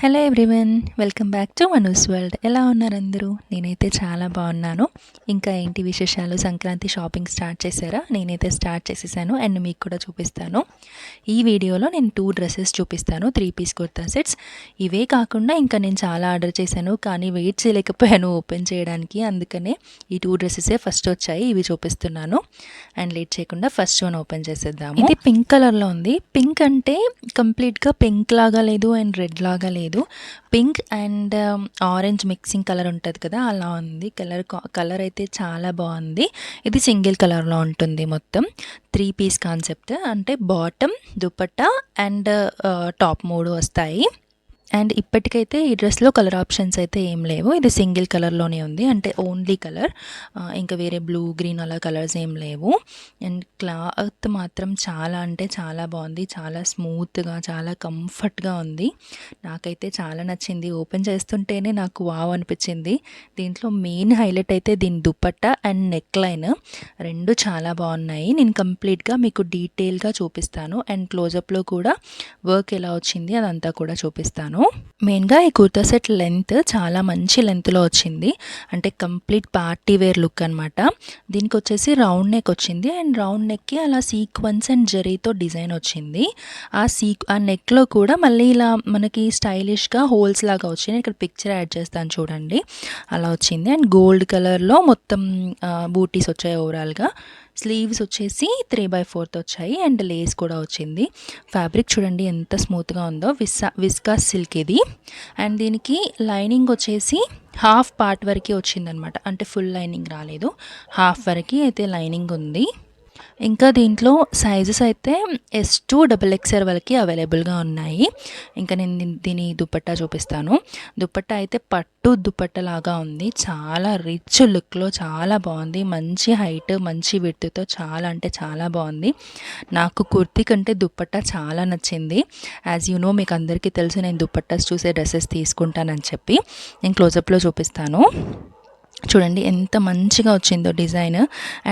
Hello everyone, welcome back to మనూస్ world. ఎలా ఉన్నారు అందరూ? నేనైతే చాలా బాగున్నాను. ఇంకా ఏంటి విశేషాలు? సంక్రాంతి షాపింగ్ స్టార్ట్ చేశారా? నేనైతే స్టార్ట్ చేసేసాను అండ్ మీకు కూడా చూపిస్తాను. ఈ వీడియోలో నేను 2 డ్రెస్సెస్ చూపిస్తాను, 3 పీస్ కుర్తా సెట్స్. ఇవే కాకుండా ఇంకా నేను చాలా ఆర్డర్ చేశాను, కానీ వెయిట్ చేయలేకపోయాను ఓపెన్ చేయడానికి. అందుకనే ఈ 2 డ్రెస్సెసే ఫస్ట్ వచ్చాయి, ఇవి చూపిస్తున్నాను. అండ్ లేట్ చేయకుండా ఫస్ట్ వన్ ఓపెన్ చేసేద్దాము. ఇది పింక్ కలర్లో ఉంది. పింక్ అంటే కంప్లీట్గా పింక్ లాగా లేదు అండ్ రెడ్ లాగా లేదు, pink and orange mixing colour ఉంటుంది కదా, అలా ఉంది. కలర్ అయితే చాలా బాగుంది. ఇది సింగిల్ కలర్లో ఉంటుంది. మొత్తం 3 పీస్ కాన్సెప్ట్, అంటే బాటమ్, దుపట్టా అండ్ టాప్ 3 వస్తాయి. అండ్ ఇప్పటికైతే ఈ డ్రెస్లో కలర్ ఆప్షన్స్ అయితే ఏం లేవు. ఇది సింగిల్ కలర్లోనే ఉంది, అంటే ఓన్లీ కలర్. ఇంకా వేరే బ్లూ, గ్రీన్ అలా కలర్స్ ఏం లేవు. అండ్ క్లాత్ మాత్రం చాలా అంటే చాలా బాగుంది. చాలా స్మూత్గా, చాలా కంఫర్ట్గా ఉంది. నాకైతే చాలా నచ్చింది. ఓపెన్ చేస్తుంటేనే నాకు వావ్ అనిపించింది. దీంట్లో మెయిన్ హైలైట్ అయితే దీని దుపట్టా అండ్ నెక్ లైన్, రెండు చాలా బాగున్నాయి. నేను కంప్లీట్గా మీకు డీటెయిల్గా చూపిస్తాను అండ్ క్లోజప్లో కూడా వర్క్ ఎలా వచ్చింది అదంతా కూడా చూపిస్తాను. మెయిన్గా ఈ కుర్తా సెట్ లెంత్ చాలా మంచి లెంత్లో వచ్చింది, అంటే కంప్లీట్ పార్టీ వేర్ లుక్ అనమాట. దీనికి వచ్చేసి రౌండ్ నెక్ వచ్చింది అండ్ రౌండ్ నెక్కి అలా సీక్వెన్స్ అండ్ జరీతో డిజైన్ వచ్చింది. ఆ నెక్లో కూడా మళ్ళీ ఇలా మనకి స్టైలిష్గా హోల్స్ లాగా వచ్చింది. ఇక్కడ పిక్చర్ యాడ్ చేస్తాను చూడండి, అలా వచ్చింది. అండ్ గోల్డ్ కలర్లో మొత్తం బూటీస్ వచ్చాయి ఓవరాల్గా. స్లీవ్స్ వచ్చేసి 3/4 వచ్చాయి అండ్ లేస్ కూడా వచ్చింది. ఫ్యాబ్రిక్ చూడండి ఎంత స్మూత్గా ఉందో, విస్కాస్ సిల్క్ ఇది. అండ్ దీనికి లైనింగ్ వచ్చేసి హాఫ్ పార్ట్ వరకు వచ్చిందనమాట, అంటే ఫుల్ లైనింగ్ రాలేదు, హాఫ్ వరకు అయితే లైనింగ్ ఉంది. ఇంకా దీంట్లో సైజెస్ అయితే S2 XXL వరకు అవైలబుల్గా ఉన్నాయి. ఇంకా నేను దీని దుపట్టా చూపిస్తాను. దుపట్టా అయితే పట్టు దుపట్టా లాగా ఉంది, చాలా రిచ్ లుక్లో చాలా బాగుంది. మంచి హైట్, మంచి విడ్త్తో చాలా అంటే చాలా బాగుంది. నాకు కుర్తీ కంటే దుపట్టా చాలా నచ్చింది. యాజ్ యూ నో, మీకు అందరికీ తెలుసు నేను దుపట్టాస్ చూసే డ్రెస్సెస్ తీసుకుంటానని చెప్పి. నేను క్లోజప్లో చూపిస్తాను. చూడండి ఎంత మంచిగా వచ్చిందో డిజైన్.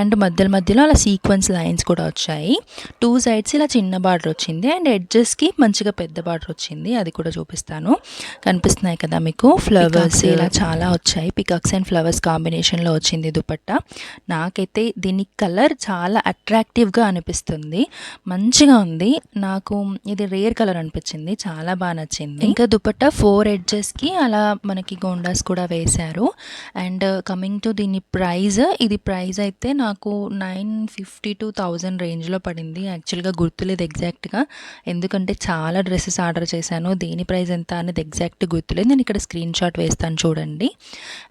అండ్ మధ్యలో అలా సీక్వెన్స్ లైన్స్ కూడా వచ్చాయి. 2 సైడ్స్ ఇలా చిన్న బార్డర్ వచ్చింది అండ్ ఎడ్జెస్కి మంచిగా పెద్ద బార్డర్ వచ్చింది, అది కూడా చూపిస్తాను. కనిపిస్తున్నాయి కదా మీకు, ఫ్లవర్స్ ఇలా చాలా వచ్చాయి. పికాక్స్ అండ్ ఫ్లవర్స్ కాంబినేషన్లో వచ్చింది దుపట్టా. నాకైతే దీని కలర్ చాలా అట్రాక్టివ్గా అనిపిస్తుంది, మంచిగా ఉంది. నాకు ఇది రేర్ కలర్ అనిపించింది, చాలా బాగా నచ్చింది. ఇంకా దుపట్టా 4 ఎడ్జెస్కి అలా మనకి గోండాస్ కూడా వేశారు. అండ్ కమింగ్ టు దీని ప్రైజ్, ఇది ప్రైజ్ అయితే నాకు 950 to 1000 రేంజ్లో పడింది. యాక్చువల్గా గుర్తులేదు ఎగ్జాక్ట్గా, ఎందుకంటే చాలా డ్రెస్సెస్ ఆర్డర్ చేశాను. దేని ప్రైస్ ఎంత అనేది ఎగ్జాక్ట్ గుర్తులేదు. నేను ఇక్కడ స్క్రీన్ షాట్ వేస్తాను చూడండి.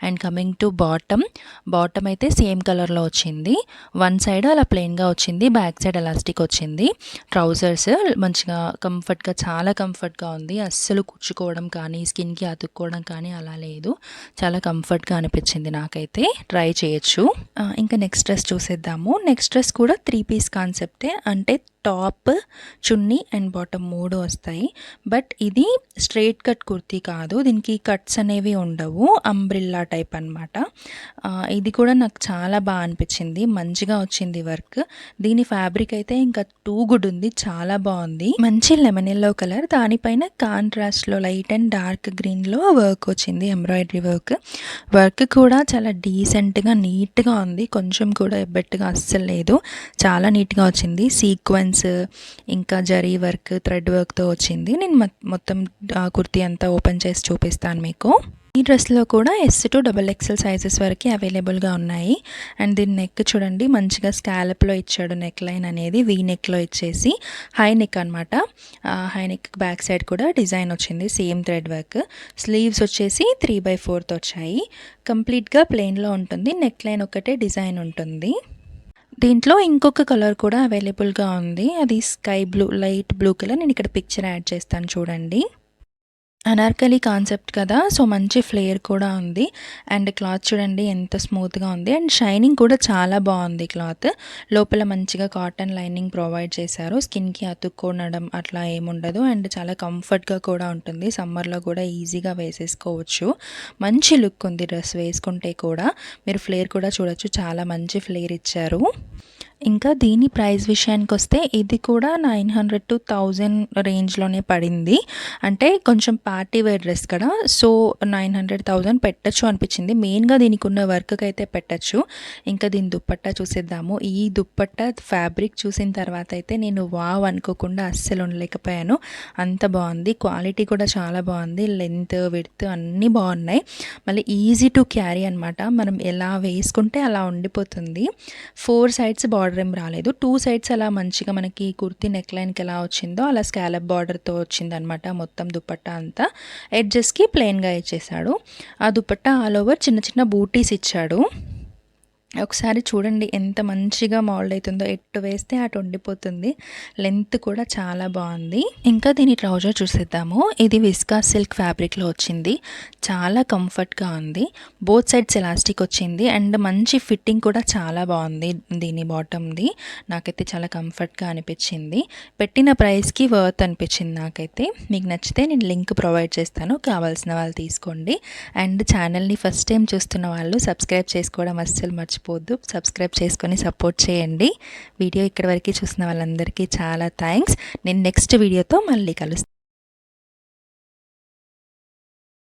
అండ్ కమింగ్ టు బాటమ్ అయితే సేమ్ కలర్లో వచ్చింది. వన్ సైడ్ అలా ప్లెయిన్గా వచ్చింది, బ్యాక్ సైడ్ ఎలాస్టిక్ వచ్చింది. ట్రౌజర్స్ మంచిగా కంఫర్ట్గా, చాలా కంఫర్ట్గా ఉంది. అస్సలు కుచ్చుకోవడం కానీ స్కిన్కి అతుక్కోవడం కానీ అలా లేదు, చాలా కంఫర్ట్గా అనిపించింది నాకైతే. ట్రై చేయొచ్చు. ఇంకా నెక్స్ట్ డ్రెస్ చూసేద్దాము. నెక్స్ట్ డ్రెస్ కూడా 3 పీస్ కాన్సెప్టే, అంటే టాప్, చున్నీ అండ్ బాటమ్ 3 వస్తాయి. బట్ ఇది స్ట్రైట్ కట్ కుర్తీ కాదు, దీనికి కట్స్ అనేవి ఉండవు, అంబ్రిల్లా టైప్ అనమాట. ఇది కూడా నాకు చాలా బాగా అనిపించింది, మంచిగా వచ్చింది వర్క్. దీని ఫ్యాబ్రిక్ అయితే ఇంకా టూ గుడ్ ఉంది, చాలా బాగుంది. మంచి లెమన్ ఎల్లో కలర్, దానిపైన కాంట్రాస్ట్లో లైట్ అండ్ డార్క్ గ్రీన్లో వర్క్ వచ్చింది, ఎంబ్రాయిడరీ వర్క్ కూడా చాలా డీసెంట్గా నీట్గా ఉంది. కొంచెం కూడా ఎబ్బెట్టుగా అస్సలు లేదు, చాలా నీట్గా వచ్చింది. సీక్వెన్స్ ఇంకా జరీ వర్క్, థ్రెడ్ వర్క్తో వచ్చింది. నేను మొత్తం కుర్తీ అంతా ఓపెన్ చేసి చూపిస్తాను మీకు. ఈ డ్రెస్లో కూడా S2 XXL సైజెస్ వరకు అవైలబుల్గా ఉన్నాయి. అండ్ దీని నెక్ చూడండి, మంచిగా స్కాలప్లో ఇచ్చాడు నెక్ లైన్ అనేది, వీ నెక్లో ఇచ్చేసి హై నెక్ అనమాట. హై నెక్ బ్యాక్ సైడ్ కూడా డిజైన్ వచ్చింది, సేమ్ థ్రెడ్ వర్క్. స్లీవ్స్ వచ్చేసి 3/4 వచ్చాయి. కంప్లీట్గా ప్లెయిన్లో ఉంటుంది, నెక్ లైన్ ఒకటే డిజైన్ ఉంటుంది. దీంట్లో ఇంకొక కలర్ కూడా అవైలబుల్గా ఉంది, అది sky blue, light blue colour. నేను ఇక్కడ పిక్చర్ యాడ్ చేస్తాను చూడండి. అనార్కలి కాన్సెప్ట్ కదా, సో మంచి ఫ్లేర్ కూడా ఉంది. అండ్ క్లాత్ చూడండి ఎంత స్మూత్గా ఉంది అండ్ షైనింగ్ కూడా చాలా బాగుంది క్లాత్. లోపల మంచిగా కాటన్ లైనింగ్ ప్రొవైడ్ చేశారు, స్కిన్కి అతుక్కోనడం అట్లా ఏముండదు. అండ్ చాలా కంఫర్ట్గా కూడా ఉంటుంది, సమ్మర్లో కూడా ఈజీగా వేసేసుకోవచ్చు. మంచి లుక్ ఉంది డ్రెస్ వేసుకుంటే కూడా. మీరు ఫ్లేర్ కూడా చూడొచ్చు, చాలా మంచి ఫ్లేర్ ఇచ్చారు. ఇంకా దీని ప్రైస్ విషయానికొస్తే ఇది కూడా 900-1000 రేంజ్‌లోనే పడింది. అంటే కొంచెం పార్టీ వేర్ డ్రెస్ కదా! సో, 900, 1000 పెట్టొచ్చు అనిపించింది. మెయిన్‌గా దీనికున్న వర్క్‌కైతే పెట్టొచ్చు. ఇంకా దీని దుపట్టా చూసేద్దాము. ఈ దుపట్టా ఫ్యాబ్రిక్ చూసిన తర్వాత అయితే నేను వావ్ అనుకోకుండా అస్సలు ఉండలేకపోయాను. అంత బాగుంది. క్వాలిటీ కూడా చాలా బాగుంది. లెంత్, విడ్త్ అన్నీ బాగున్నాయి. మళ్ళీ ఈజీ టు క్యారీ అనమాట. మనం ఎలా వేసుకుంటే అలా ఉండిపోతుంది. 4 సైడ్స్ బార్డర్ ఏం రాలేదు. 2 సైడ్స్ అలా మంచిగా మనకి కుర్తీ నెక్ లైన్‌కి ఎలా వచ్చిందో అలా స్కాలప్ బార్డర్‌తో వచ్చిందనమాట మొత్తం దుపట్టా అంతా. ఎడ్జెస్‌కి ప్లెయిన్‌గా ఇచ్చేసాడు. ఆ దుపట్టా ఆల్ ఓవర్ చిన్న చిన్న బూటీస్ ఇచ్చాడు. ఒకసారి చూడండి ఎంత మంచిగా మోల్డ్ అవుతుందో. ఎటు వేస్తే అటు ఉండిపోతుంది. లెంత్ కూడా చాలా బాగుంది. ఇంకా దీని ట్రౌజర్ చూసేద్దాము. ఇది విస్కాస్ సిల్క్ ఫ్యాబ్రిక్లో వచ్చింది. చాలా కంఫర్ట్గా ఉంది. బోత్ సైడ్స్ ఎలాస్టిక్ వచ్చింది అండ్ మంచి ఫిట్టింగ్ కూడా చాలా బాగుంది దీని బాటమ్ది. నాకైతే చాలా కంఫర్ట్గా అనిపించింది. పెట్టిన ప్రైస్కి వర్త్ అనిపించింది నాకైతే. మీకు నచ్చితే నేను లింక్ ప్రొవైడ్ చేస్తాను, కావాల్సిన వాళ్ళు తీసుకోండి. అండ్ ఛానల్ని ఫస్ట్ టైం చూస్తున్న వాళ్ళు సబ్స్క్రైబ్ చేసుకోవడం అస్సలు మర్చిపోవద్దు. సబ్స్క్రైబ్ చేసుకొని సపోర్ట్ చేయండి. వీడియో ఇక్కడి వరకు చూసిన వాళ్ళందరికీ చాలా థ్యాంక్స్. నేను నెక్స్ట్ వీడియోతో మళ్ళీ కలుస్తాను.